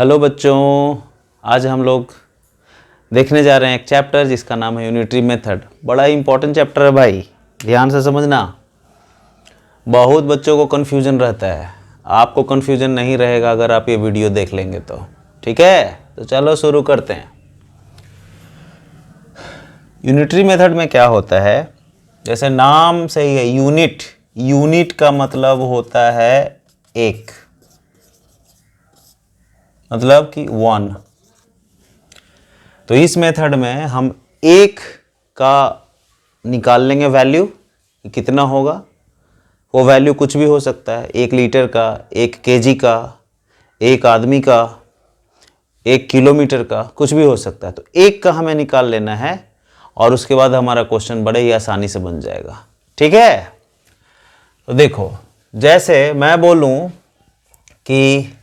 Hello बच्चों, आज हम लोग देखने जा रहे हैं एक चैप्टर जिसका नाम है यूनिटरी मेथड। बड़ा ही इंपॉर्टेंट चैप्टर है भाई, ध्यान से समझना। बहुत बच्चों को कन्फ्यूजन रहता है, आपको कन्फ्यूजन नहीं रहेगा अगर आप ये वीडियो देख लेंगे तो। ठीक है, तो चलो शुरू करते हैं। यूनिटरी मेथड में क्या होता है, जैसे नाम से ही है यूनिट, यूनिट का मतलब होता है एक, मतलब कि वन। तो इस मेथड में हम एक का निकाल लेंगे वैल्यू, कितना होगा। वो वैल्यू कुछ भी हो सकता है, 1 लीटर का, 1 केजी का, 1 आदमी का, 1 किलोमीटर का, कुछ भी हो सकता है। तो एक का हमें निकाल लेना है और उसके बाद हमारा क्वेश्चन बड़े ही आसानी से बन जाएगा। ठीक है, तो देखो, जैसे मैं बोलूं कि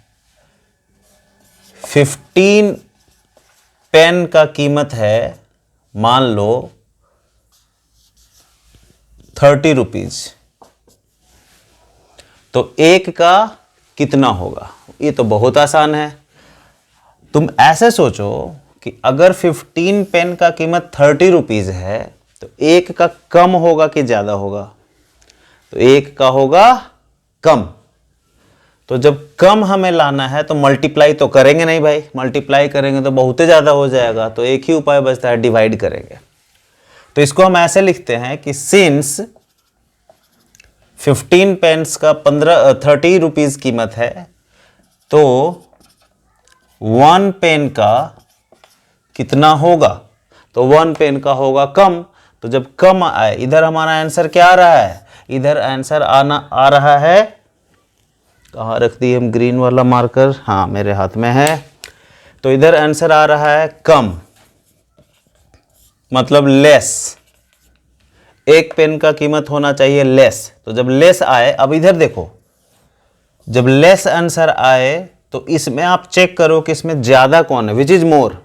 15 पेन का कीमत है, मान लो 30 रुपीज, तो एक का कितना होगा। ये तो बहुत आसान है। तुम ऐसे सोचो कि अगर 15 पेन का कीमत 30 रुपीज है तो एक का कम होगा कि ज्यादा होगा। तो एक का होगा कम। तो जब कम हमें लाना है तो मल्टीप्लाई तो करेंगे नहीं भाई, मल्टीप्लाई करेंगे तो बहुत ज़्यादा हो जाएगा। तो एक ही उपाय बचता है, डिवाइड करेंगे। तो इसको हम ऐसे लिखते हैं कि सिंस 15 पेन्स का 30 रुपीज कीमत है, तो 1 पेन का कितना होगा। तो 1 पेन का होगा कम। तो जब कम आए, इधर हमारा आंसर क्या आ रहा है, इधर आंसर आ रहा है, कहाँ रख दिए हम ग्रीन वाला मार्कर, हाँ मेरे हाथ में है। तो इधर आंसर आ रहा है कम, मतलब लेस। एक पेन का कीमत होना चाहिए लेस। तो जब लेस आए, अब इधर देखो, जब लेस आंसर आए तो इसमें आप चेक करो कि इसमें ज्यादा कौन है, which is more.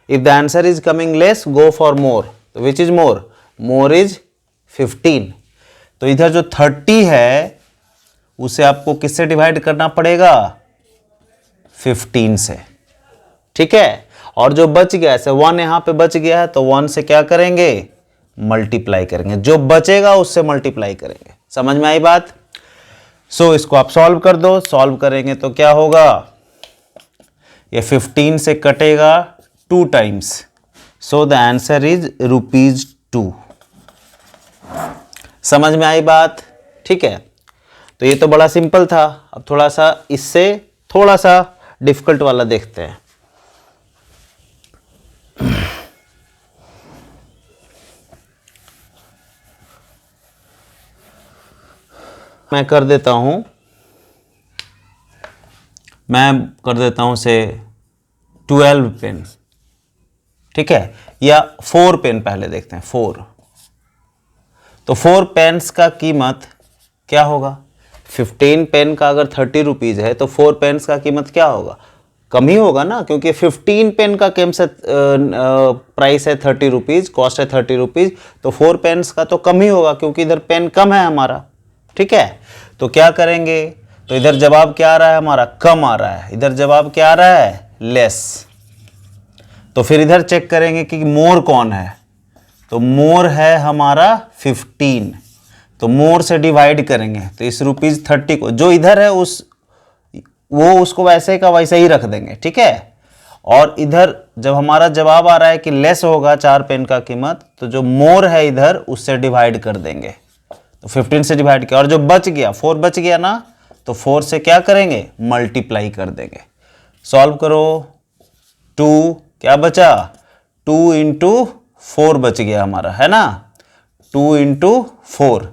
If the answer is coming less, go for more. तो which is more, more is 15। तो इधर जो 30 है उसे आपको किससे डिवाइड करना पड़ेगा, 15 से। ठीक है, और जो बच गया, ऐसे 1 यहां पे बच गया है तो 1 से क्या करेंगे, मल्टीप्लाई करेंगे। जो बचेगा उससे मल्टीप्लाई करेंगे। समझ में आई बात। सो इसको आप सॉल्व कर दो। सॉल्व करेंगे तो क्या होगा, ये 15 से कटेगा 2 times. So the answer is ₹2। समझ में आई बात। ठीक है, तो ये तो बड़ा सिंपल था। अब थोड़ा सा इससे थोड़ा सा डिफिकल्ट वाला देखते हैं। मैं कर देता हूं से 12 पेन। ठीक है, या 4 पेन पहले देखते हैं, 4। तो 4 पेन्स का कीमत क्या होगा। 15 पेन का अगर 30 रुपीज है तो 4 पेन्स का कीमत क्या होगा, कम ही होगा ना, क्योंकि 15 पेन का कम से प्राइस है 30 रुपीज, कॉस्ट है 30 रुपीज। तो 4 पेन्स का तो कम ही होगा क्योंकि इधर पेन कम है हमारा। ठीक है, तो क्या करेंगे, तो इधर जवाब क्या आ रहा है हमारा, कम आ रहा है। इधर जवाब क्या आ रहा है, लेस। तो फिर इधर चेक करेंगे कि मोर कौन है। तो मोर है हमारा 15। तो मोर से डिवाइड करेंगे तो इस ₹30 को, जो इधर है उसको वैसे का वैसे ही रख देंगे। ठीक है, और इधर जब हमारा जवाब आ रहा है कि लेस होगा 4 पेन का कीमत, तो जो मोर है इधर उससे डिवाइड कर देंगे। तो 15 से डिवाइड किया, और जो बच गया 4 बच गया ना, तो 4 से क्या करेंगे, मल्टीप्लाई कर देंगे। सॉल्व करो। 2 क्या बचा, 2 इंटू 4 बच गया हमारा, है ना, 2 into 4।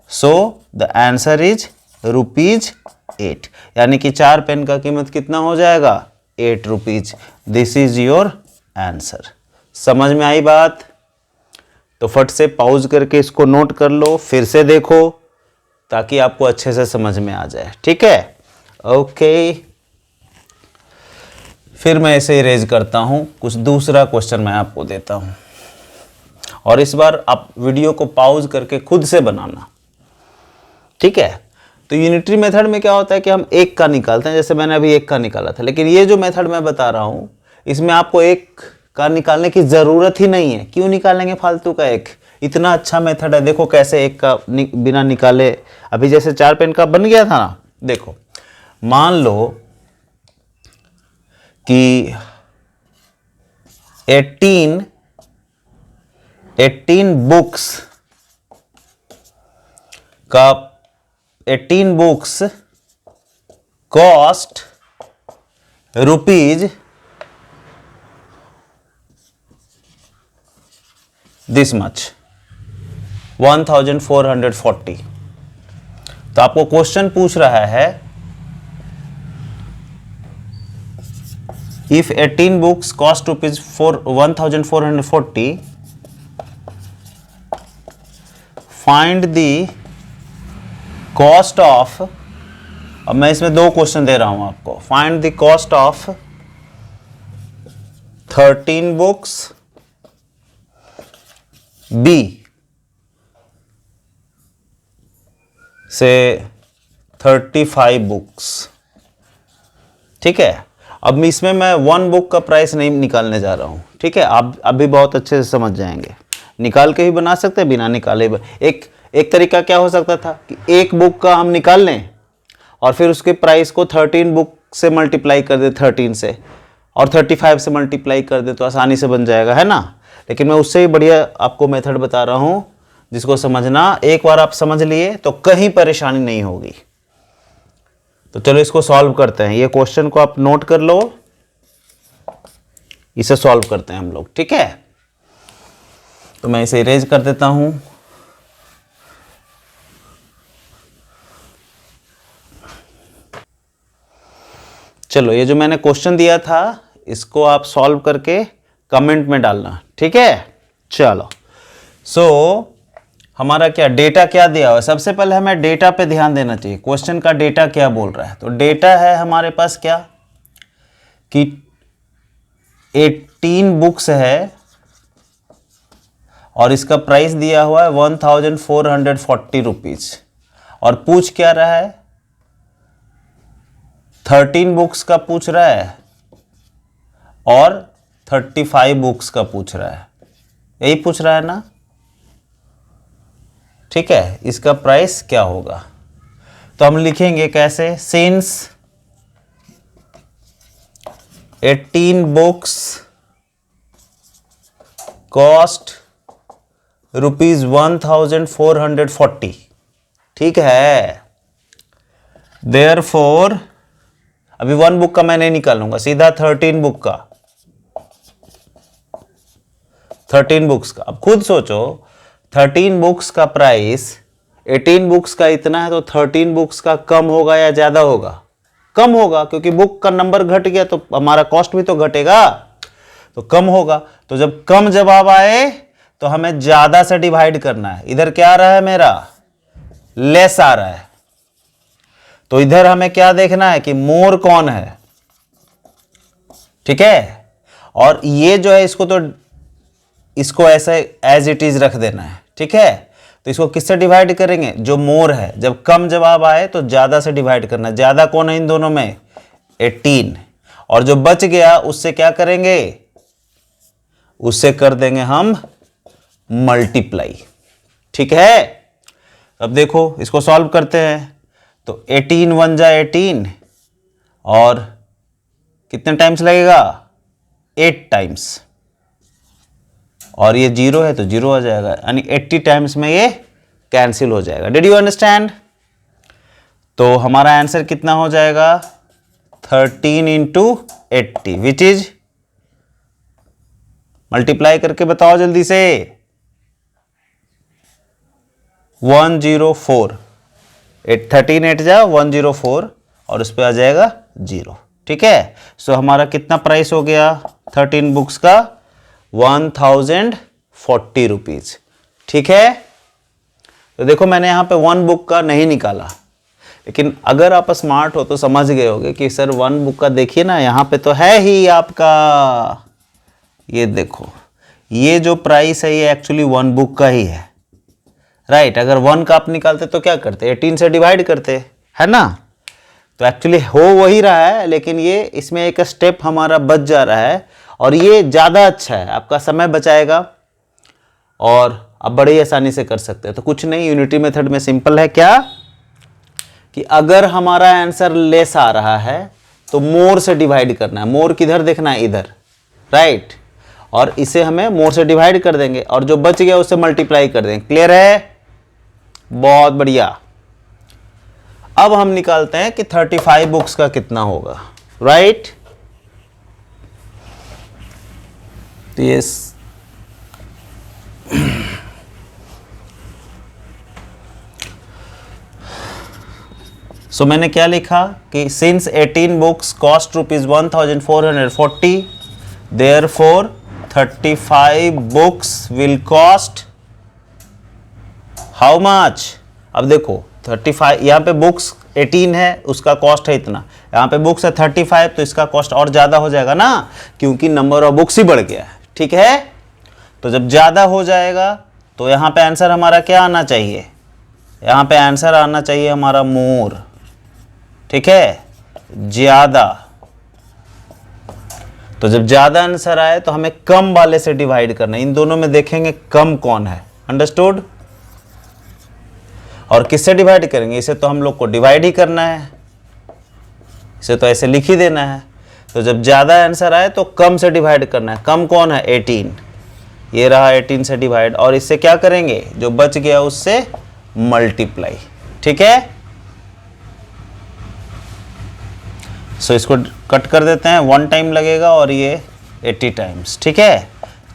So the answer is ₹8। यानी कि 4 पेन का कीमत कितना हो जाएगा, 8 rupees. This is your answer. समझ में आई बात। तो फट से पॉज करके इसको नोट कर लो, फिर से देखो ताकि आपको अच्छे से समझ में आ जाए। ठीक है, ओके। फिर मैं इसे इरेज करता हूं, कुछ दूसरा क्वेश्चन मैं आपको देता हूं, और इस बार आप वीडियो को पॉज करके खुद से बनाना। ठीक है, तो यूनिटरी मेथड में क्या होता है कि हम एक का निकालते हैं, जैसे मैंने अभी एक का निकाला था। लेकिन ये जो मेथड मैं बता रहा हूँ इसमें आपको एक का निकालने की ज़रूरत ही नहीं है। क्यों निकालेंगे फालतू का एक? इतना अच्छा मेथड है। देखो कैसे एक का बिना निकाले, अभी जैसे 4 पेन का बन गया था ना। देखो मान लो कि 18 बुक्स का 18 books cost rupees this much 1440। तो आपको क्वेश्चन पूछ रहा है if 18 books cost rupees 1440 find the cost of, अब मैं इसमें 2 क्वेश्चन दे रहा हूं आपको। Find the cost of 13 books B से 35 बुक्स। ठीक है, अब इसमें मैं 1 बुक का प्राइस नहीं निकालने जा रहा हूं। ठीक है, आप अभी बहुत अच्छे से समझ जाएंगे। निकाल के भी बना सकते हैं, बिना निकाले एक तरीका क्या हो सकता था कि एक बुक का हम निकाल लें और फिर उसके प्राइस को 13 बुक से मल्टीप्लाई कर दे, 13 से, और 35 से मल्टीप्लाई कर दे, तो आसानी से बन जाएगा, है ना। लेकिन मैं उससे ही बढ़िया आपको मेथड बता रहा हूं जिसको समझना, एक बार आप समझ लिए तो कहीं परेशानी नहीं होगी। तो चलो इसको सॉल्व करते हैं। ये क्वेश्चन को आप नोट कर लो, इसे सॉल्व करते हैं हम लोग। ठीक है, तो मैं इसे इरेज कर देता हूं। चलो ये जो मैंने क्वेश्चन दिया था इसको आप सॉल्व करके कमेंट में डालना। ठीक है, चलो हमारा क्या डेटा क्या दिया हुआ है। सबसे पहले हमें डेटा पे ध्यान देना चाहिए। क्वेश्चन का डेटा क्या बोल रहा है? तो डेटा है हमारे पास क्या कि 18 बुक्स है और इसका प्राइस दिया हुआ है 1440 रुपीज। और पूछ क्या रहा है? 13 बुक्स का पूछ रहा है और 35 बुक्स का पूछ रहा है। यही पूछ रहा है ना। ठीक है, इसका प्राइस क्या होगा? तो हम लिखेंगे कैसे? Since 18 books cost rupees 1440। ठीक है, देयरफॉर अभी 1 बुक का मैं नहीं निकालूंगा, सीधा 13 बुक का, 13 बुक्स का। अब खुद सोचो 13 बुक्स का प्राइस 18 बुक्स का इतना है, तो 13 बुक्स का कम होगा या ज्यादा होगा? कम होगा, क्योंकि बुक का नंबर घट गया तो हमारा कॉस्ट भी तो घटेगा, तो कम होगा। तो जब कम जवाब आए तो हमें ज्यादा से डिवाइड करना है। इधर क्या आ रहा है मेरा? लेस आ रहा है, तो इधर हमें क्या देखना है कि मोर कौन है। ठीक है, और ये जो है इसको ऐसे एज इट इज रख देना है। ठीक है, तो इसको किससे डिवाइड करेंगे? जो मोर है। जब कम जवाब आए तो ज्यादा से डिवाइड करना है। ज्यादा कौन है इन दोनों में? 18। और जो बच गया उससे क्या करेंगे? उससे कर देंगे हम मल्टीप्लाई। ठीक है, अब देखो इसको सॉल्व करते हैं। तो 18 1 जा 18 और कितने टाइम्स लगेगा? 8 टाइम्स, और ये 0 है तो 0 आ जाएगा, यानी 80 टाइम्स में ये कैंसिल हो जाएगा। Did you understand? तो हमारा आंसर कितना हो जाएगा? 13 इंटू 80 विच इज, मल्टीप्लाई करके बताओ जल्दी से, 104। 13 8 जा 104 और उस पर आ जाएगा 0। ठीक है, सो हमारा कितना प्राइस हो गया 13 बुक्स का? 1040 रुपीज। ठीक है, तो देखो मैंने यहां पे 1 बुक का नहीं निकाला, लेकिन अगर आप स्मार्ट हो तो समझ गए होगे कि सर 1 बुक का देखिए ना, यहां पे तो है ही आपका, ये देखो ये जो प्राइस है ये एक्चुअली 1 बुक का ही है, राइट। अगर 1 का आप निकालते तो क्या करते? 18 से डिवाइड करते, है ना। तो एक्चुअली हो वही रहा है, लेकिन ये इसमें एक स्टेप हमारा बच जा रहा है और ये ज़्यादा अच्छा है, आपका समय बचाएगा और आप बड़ी आसानी से कर सकते हैं। तो कुछ नहीं, यूनिटी मेथड में सिंपल है क्या कि अगर हमारा आंसर लेस आ रहा है तो मोर से डिवाइड करना है। मोर किधर देखना है, इधर, राइट। और इसे हमें मोर से डिवाइड कर देंगे और जो बच गया उससे मल्टीप्लाई कर देंगे। क्लियर है, बहुत बढ़िया। अब हम निकालते हैं कि 35 बुक्स का कितना होगा, राइट। तो ये सो मैंने क्या लिखा कि since 18 books cost ₹1440, therefore 35 books will cost how much. अब देखो 35, यहाँ पे बुक्स 18 है, उसका कॉस्ट है इतना, यहाँ पे बुक्स है 35, तो इसका कॉस्ट और ज़्यादा हो जाएगा ना, क्योंकि नंबर ऑफ बुक्स ही बढ़ गया है। ठीक है, तो जब ज़्यादा हो जाएगा तो यहाँ पे आंसर हमारा क्या आना चाहिए, यहाँ पे आंसर आना चाहिए हमारा मोर। ठीक है, ज़्यादा। तो जब ज़्यादा आंसर आए तो हमें कम वाले से डिवाइड करना है। इन दोनों में देखेंगे कम कौन है, अंडरस्टूड। और किससे डिवाइड करेंगे, इसे तो हम लोग को डिवाइड ही करना है, इसे तो ऐसे लिख ही देना है। तो जब ज़्यादा आंसर आए तो कम से डिवाइड करना है। कम कौन है, 18, ये रहा 18 से डिवाइड, और इससे क्या करेंगे, जो बच गया उससे मल्टीप्लाई। ठीक है, सो इसको कट कर देते हैं, 1 टाइम लगेगा और ये 80 टाइम्स। ठीक है,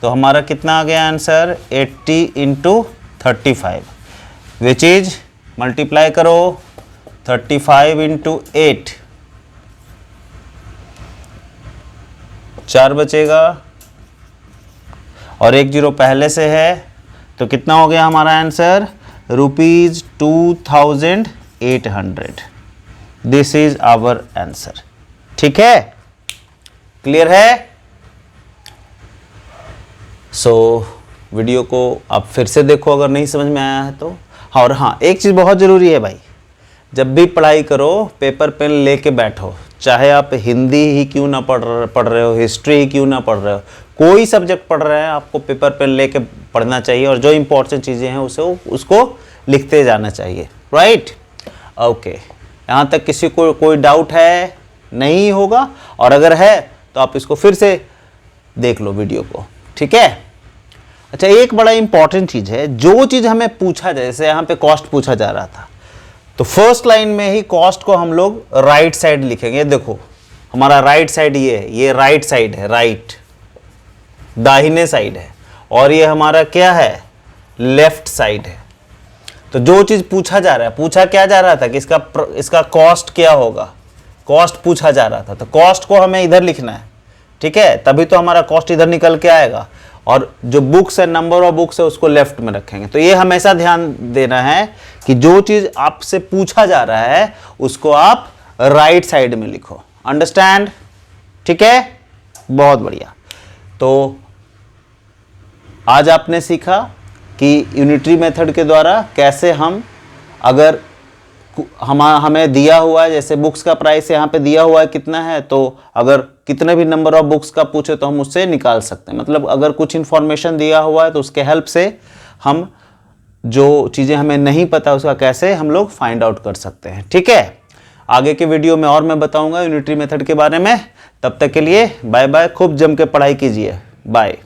तो हमारा कितना आ गया आंसर, 80 × 35, विच इज, मल्टीप्लाई करो 35 × 8, 4 बचेगा और 1 0 पहले से है, तो कितना हो गया हमारा answer, ₹2800। This is our answer. ठीक है, क्लियर है। सो वीडियो को आप फिर से देखो अगर नहीं समझ में आया है तो। और हाँ, एक चीज़ बहुत ज़रूरी है भाई, जब भी पढ़ाई करो पेपर पेन लेके बैठो, चाहे आप हिंदी ही क्यों ना पढ़ रहे हो, हिस्ट्री ही क्यों ना पढ़ रहे हो, कोई सब्जेक्ट पढ़ रहे हैं, आपको पेपर पेन लेके पढ़ना चाहिए और जो इंपॉर्टेंट चीज़ें हैं उसको लिखते जाना चाहिए, राइट। ओके, यहाँ तक किसी को कोई डाउट है, नहीं होगा, और अगर है तो आप इसको फिर से देख लो वीडियो को। ठीक है, अच्छा, एक बड़ा इंपॉर्टेंट चीज़ है, जो चीज़ हमें पूछा जाए, जैसे यहाँ पे कॉस्ट पूछा जा रहा था, तो फर्स्ट लाइन में ही कॉस्ट को हम लोग राइट साइड लिखेंगे। देखो हमारा राइट साइड ये राइट साइड है, राइट दाहिने साइड है, और ये हमारा क्या है, लेफ्ट साइड है। तो जो चीज़ पूछा जा रहा है, पूछा क्या जा रहा था कि इसका कॉस्ट क्या होगा, कॉस्ट पूछा जा रहा था, तो कॉस्ट को हमें इधर लिखना है। ठीक है, तभी तो हमारा कॉस्ट इधर निकल के आएगा, और जो बुक्स है, नंबर ऑफ बुक्स है, उसको लेफ्ट में रखेंगे। तो ये हमेशा ध्यान देना है कि जो चीज़ आपसे पूछा जा रहा है उसको आप राइट साइड में लिखो, अंडरस्टैंड। ठीक है, बहुत बढ़िया। तो आज आपने सीखा कि यूनिटरी मेथड के द्वारा कैसे हम, अगर हमें दिया हुआ है, जैसे बुक्स का प्राइस यहाँ पे दिया हुआ है कितना है, तो अगर कितने भी नंबर ऑफ बुक्स का पूछे तो हम उससे निकाल सकते हैं। मतलब अगर कुछ इन्फॉर्मेशन दिया हुआ है तो उसके हेल्प से हम जो चीज़ें हमें नहीं पता उसका कैसे हम लोग फाइंड आउट कर सकते हैं। ठीक है, आगे के वीडियो में और मैं बताऊंगा यूनिटरी मेथड के बारे में। तब तक के लिए बाय बाय, खूब जम के पढ़ाई कीजिए, बाय।